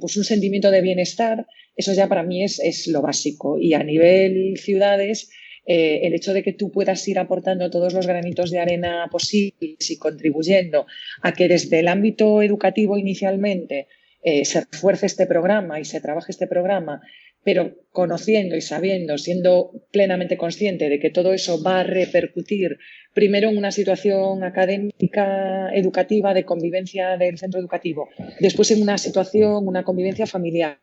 pues un sentimiento de bienestar, eso ya para mí es lo básico. Y a nivel ciudades, el hecho de que tú puedas ir aportando todos los granitos de arena posibles y contribuyendo a que desde el ámbito educativo inicialmente se refuerce este programa y se trabaje este programa, pero conociendo y sabiendo, siendo plenamente consciente de que todo eso va a repercutir primero en una situación académica, educativa, de convivencia del centro educativo, después en una situación, una convivencia familiar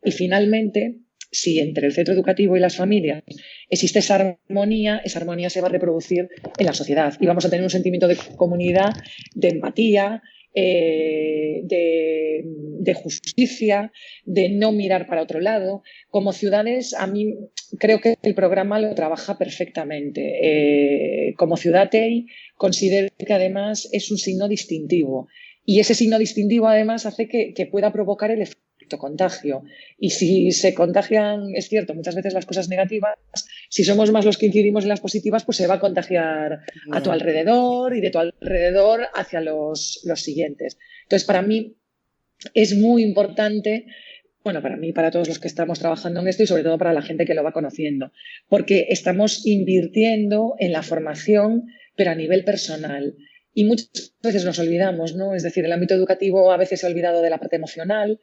y finalmente, si entre el centro educativo y las familias existe esa armonía se va a reproducir en la sociedad y vamos a tener un sentimiento de comunidad, de empatía, de justicia, de no mirar para otro lado. Como ciudades, a mí creo que el programa lo trabaja perfectamente. Como ciudad TEI, considero que además es un signo distintivo y ese signo distintivo además hace que pueda provocar el efecto contagio. Y si se contagian, es cierto, muchas veces las cosas negativas, si somos más los que incidimos en las positivas, pues se va a contagiar a tu alrededor y de tu alrededor hacia los siguientes. Entonces, para mí es muy importante, bueno, para mí, para todos los que estamos trabajando en esto y sobre todo para la gente que lo va conociendo, porque estamos invirtiendo en la formación, pero a nivel personal. Y muchas veces nos olvidamos, ¿no? Es decir, el ámbito educativo a veces se ha olvidado de la parte emocional.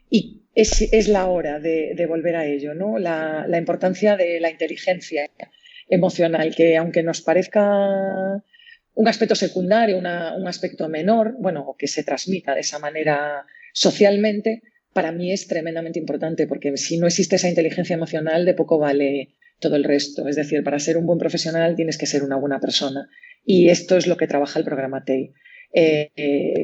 Y es la hora de volver a ello, ¿no? La importancia de la inteligencia emocional, que aunque nos parezca un aspecto secundario, un aspecto menor, bueno, que se transmita de esa manera socialmente, para mí es tremendamente importante, porque si no existe esa inteligencia emocional, de poco vale todo el resto. Es decir, para ser un buen profesional tienes que ser una buena persona. Y esto es lo que trabaja el programa TEI.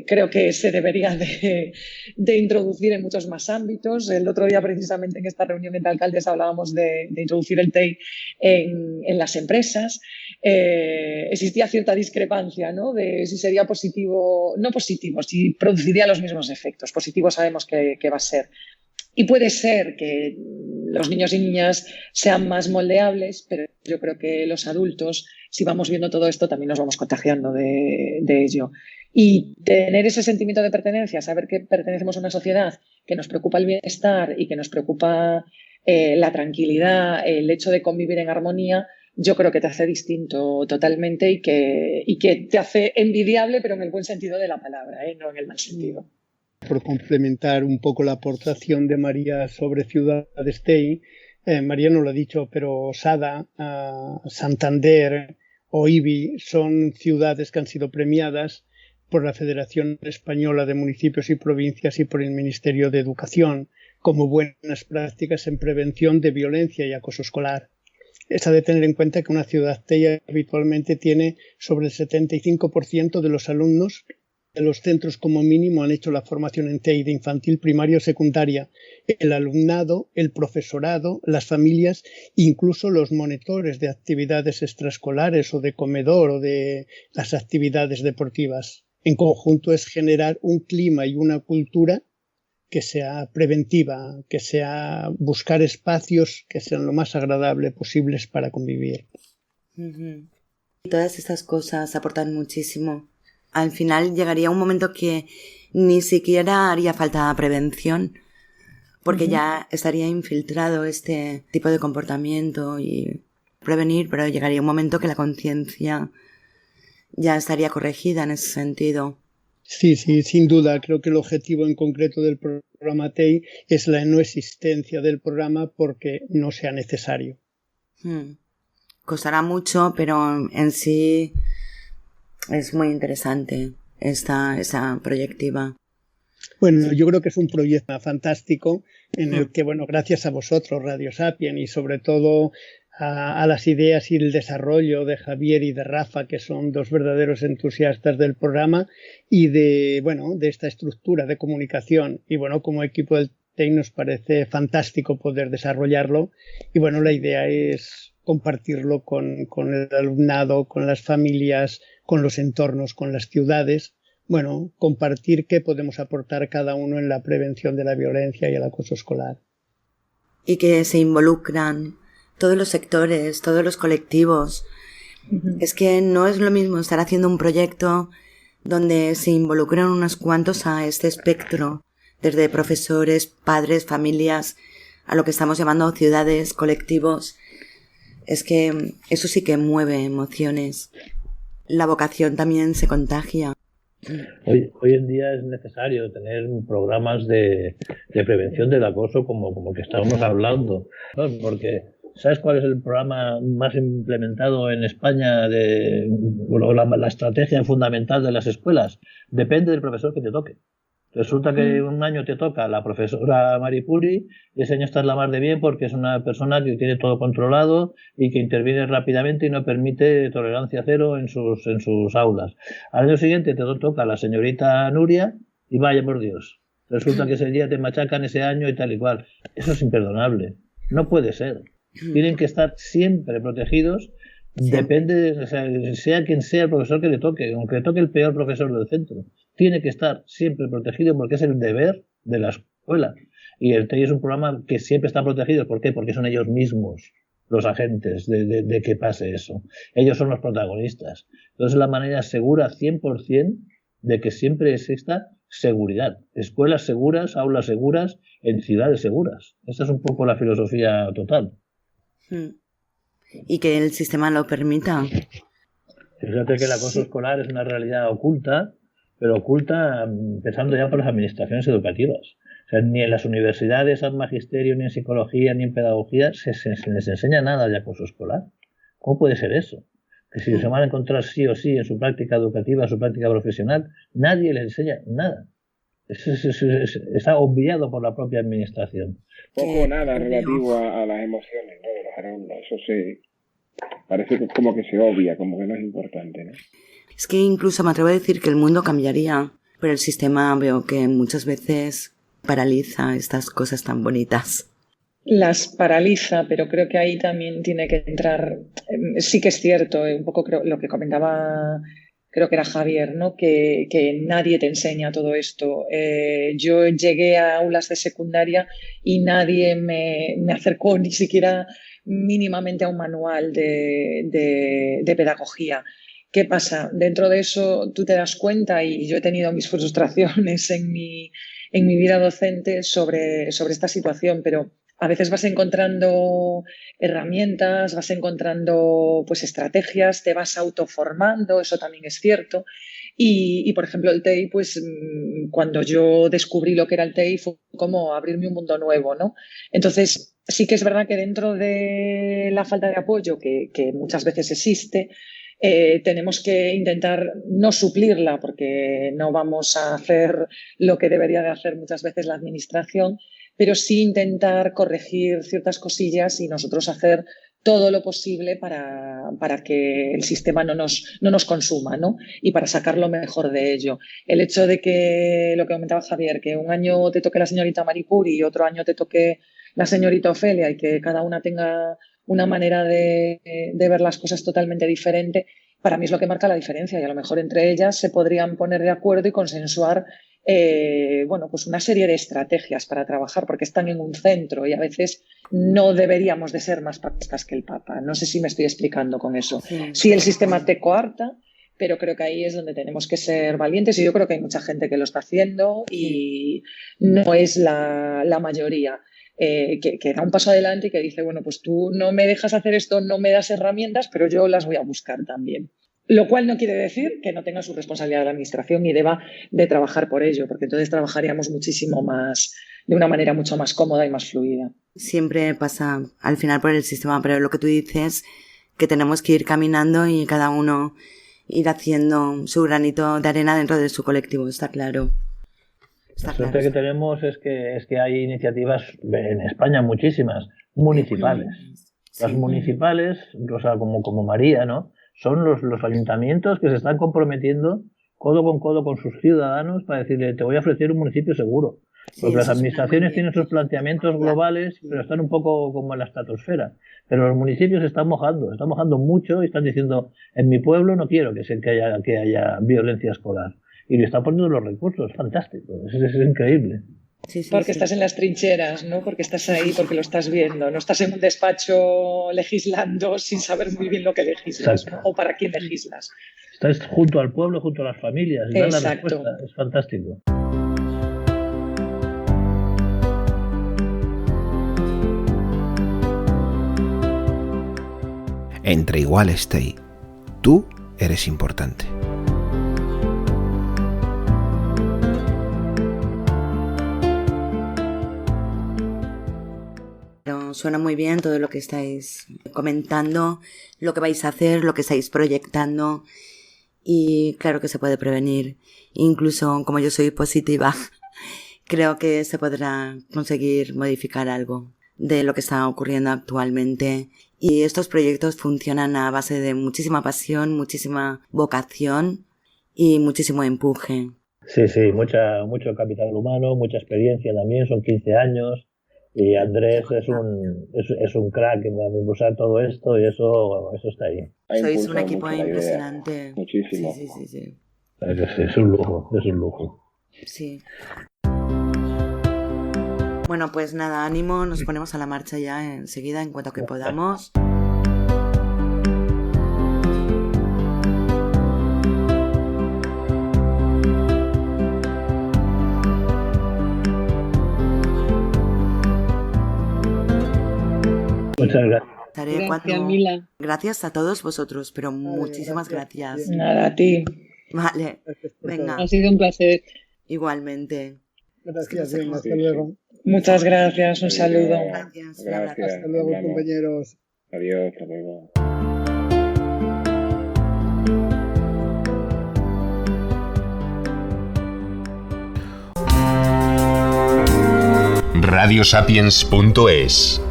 Creo que se debería de introducir en muchos más ámbitos. El otro día, precisamente, en esta reunión entre alcaldes hablábamos de introducir el TEI en las empresas. Existía cierta discrepancia, ¿no?, de si sería positivo, no positivo, si produciría los mismos efectos. Positivo sabemos que va a ser. Y puede ser que los niños y niñas sean más moldeables, pero yo creo que los adultos, si vamos viendo todo esto, también nos vamos contagiando de ello. Y tener ese sentimiento de pertenencia, saber que pertenecemos a una sociedad, que nos preocupa el bienestar y que nos preocupa la tranquilidad, el hecho de convivir en armonía, yo creo que te hace distinto totalmente y que te hace envidiable, pero en el buen sentido de la palabra, no en el mal sentido. Por complementar un poco la aportación de María sobre ciudades TEI, María no lo ha dicho, pero Sada, Santander o Ibi son ciudades que han sido premiadas por la Federación Española de Municipios y Provincias y por el Ministerio de Educación como buenas prácticas en prevención de violencia y acoso escolar. Es de tener en cuenta que una ciudad TEI habitualmente tiene sobre el 75% de los alumnos de los centros como mínimo han hecho la formación en TEI de infantil, primaria o secundaria. El alumnado, el profesorado, las familias, incluso los monitores de actividades extraescolares o de comedor o de las actividades deportivas. En conjunto es generar un clima y una cultura que sea preventiva, que sea buscar espacios que sean lo más agradable posibles para convivir. Todas estas cosas aportan muchísimo. Al final llegaría un momento que ni siquiera haría falta prevención, porque ya estaría infiltrado este tipo de comportamiento y prevenir, pero llegaría un momento que la conciencia ya estaría corregida en ese sentido. Sí, sin duda. Creo que el objetivo en concreto del programa TEI es la no existencia del programa porque no sea necesario. Costará mucho, pero en sí es muy interesante esa proyectiva. Bueno, yo creo que es un proyecto fantástico en el que, bueno, gracias a vosotros, Radio Sapiens, y sobre todo a las ideas y el desarrollo de Javier y de Rafa, que son dos verdaderos entusiastas del programa y de esta estructura de comunicación. Y bueno, como equipo del TEI nos parece fantástico poder desarrollarlo. Y bueno, la idea es compartirlo con el alumnado, con las familias, con los entornos, con las ciudades. Bueno, compartir qué podemos aportar cada uno en la prevención de la violencia y el acoso escolar. Y que se involucran todos los sectores, todos los colectivos. Es que no es lo mismo estar haciendo un proyecto donde se involucran unos cuantos a este espectro, desde profesores, padres, familias, a lo que estamos llamando ciudades, colectivos. Es que eso sí que mueve emociones. La vocación también se contagia. Hoy en día es necesario tener programas de prevención del acoso como que estábamos hablando, ¿no? Porque ¿sabes cuál es el programa más implementado en España la estrategia fundamental de las escuelas? Depende del profesor que te toque. Resulta que un año te toca la profesora Maripuri y ese año estás la mar de bien porque es una persona que tiene todo controlado y que interviene rápidamente y no permite tolerancia cero en sus aulas. Al año siguiente te toca la señorita Nuria y vaya por Dios. Resulta que ese día te machacan ese año y tal y cual. Eso es imperdonable. No puede ser. Tienen que estar siempre protegidos. Depende, sea quien sea el profesor que le toque, aunque le toque el peor profesor del centro. Tiene que estar siempre protegido porque es el deber de la escuela. Y el TEI es un programa que siempre está protegido. ¿Por qué? Porque son ellos mismos los agentes de que pase eso. Ellos son los protagonistas. Entonces, la manera segura 100% de que siempre exista seguridad. Escuelas seguras, aulas seguras, en ciudades seguras. Esa es un poco la filosofía total. Y que el sistema lo permita. Fíjate que el acoso escolar es una realidad oculta, pero oculta empezando ya por las administraciones educativas. O sea, ni en las universidades, en magisterio, ni en psicología, ni en pedagogía se les enseña nada de acoso escolar. ¿Cómo puede ser eso? Que si se van a encontrar sí o sí en su práctica educativa, en su práctica profesional, nadie les enseña nada. Está obviado por la propia administración. Poco o nada relativo a las emociones, ¿no?, de los alumnos. Eso parece como que se obvia, como que no es importante, ¿no? Es que incluso me atrevo a decir que el mundo cambiaría, pero el sistema veo que muchas veces paraliza estas cosas tan bonitas. Las paraliza, pero creo que ahí también tiene que entrar, sí que es cierto, un poco creo, lo que comentaba, creo que era Javier, ¿no?, que nadie te enseña todo esto. Yo llegué a aulas de secundaria y nadie me acercó ni siquiera mínimamente a un manual de pedagogía. ¿Qué pasa? Dentro de eso tú te das cuenta, y yo he tenido mis frustraciones en mi vida docente sobre esta situación, pero a veces vas encontrando herramientas, vas encontrando pues estrategias, te vas autoformando, eso también es cierto. Y por ejemplo, el TEI, pues cuando yo descubrí lo que era el TEI fue como abrirme un mundo nuevo, ¿no? Entonces, sí que es verdad que dentro de la falta de apoyo que muchas veces existe, tenemos que intentar no suplirla, porque no vamos a hacer lo que debería de hacer muchas veces la administración, pero sí intentar corregir ciertas cosillas y nosotros hacer todo lo posible para que el sistema no nos consuma, ¿no?, y para sacar lo mejor de ello. El hecho de que, lo que comentaba Javier, que un año te toque la señorita Maripuri y otro año te toque la señorita Ofelia, y que cada una tenga una manera de ver las cosas totalmente diferente, para mí es lo que marca la diferencia, y a lo mejor entre ellas se podrían poner de acuerdo y consensuar pues una serie de estrategias para trabajar, porque están en un centro y a veces no deberíamos de ser más papistas que el Papa. No sé si me estoy explicando con eso. Sí, el sistema te coarta, pero creo que ahí es donde tenemos que ser valientes, y yo creo que hay mucha gente que lo está haciendo y no es la mayoría. Que da un paso adelante y que dice, bueno, pues tú no me dejas hacer esto, no me das herramientas, pero yo las voy a buscar también. Lo cual no quiere decir que no tenga su responsabilidad la administración y deba de trabajar por ello, porque entonces trabajaríamos muchísimo más, de una manera mucho más cómoda y más fluida. Siempre pasa al final por el sistema, pero lo que tú dices, que tenemos que ir caminando y cada uno ir haciendo su granito de arena dentro de su colectivo, está claro. La suerte que tenemos es que hay iniciativas en España, muchísimas, municipales. Sí. Las municipales, o sea, como María, ¿no?, son los ayuntamientos que se están comprometiendo codo con sus ciudadanos para decirle, te voy a ofrecer un municipio seguro. Porque las administraciones tienen sus planteamientos globales, pero están un poco como en la estratosfera. Pero los municipios se están mojando mucho y están diciendo, en mi pueblo no quiero que haya violencia escolar. Y le está poniendo los recursos, fantástico, es increíble. Porque estás en las trincheras, ¿no? Porque estás ahí, porque lo estás viendo. No estás en un despacho legislando sin saber muy bien lo que legislas, ¿no?, o para quién legislas. Estás junto al pueblo, junto a las familias, y dan la respuesta. Es fantástico. Entre iguales, TEI. Tú eres importante. Suena muy bien todo lo que estáis comentando, lo que vais a hacer, lo que estáis proyectando, y claro que se puede prevenir. Incluso como yo soy positiva, creo que se podrá conseguir modificar algo de lo que está ocurriendo actualmente. Y estos proyectos funcionan a base de muchísima pasión, muchísima vocación y muchísimo empuje. Sí, mucho capital humano, mucha experiencia también, son 15 años. Y Andrés es un crack en impulsar todo esto, y eso está ahí. Sois un equipo impresionante. Muchísimo. Sí. Es un lujo. Sí. Bueno, pues nada, ánimo, nos ponemos a la marcha ya enseguida, en cuanto que podamos. Muchas gracias. Gracias, Mila. Gracias a todos vosotros, pero muchísimas gracias. Nada, a ti. Vale, venga. Ha sido un placer. Igualmente. Gracias, bien, hasta luego. Muchas gracias, un saludo. Gracias. Hasta luego, compañeros. Adiós, hasta luego. radiosapiens.es.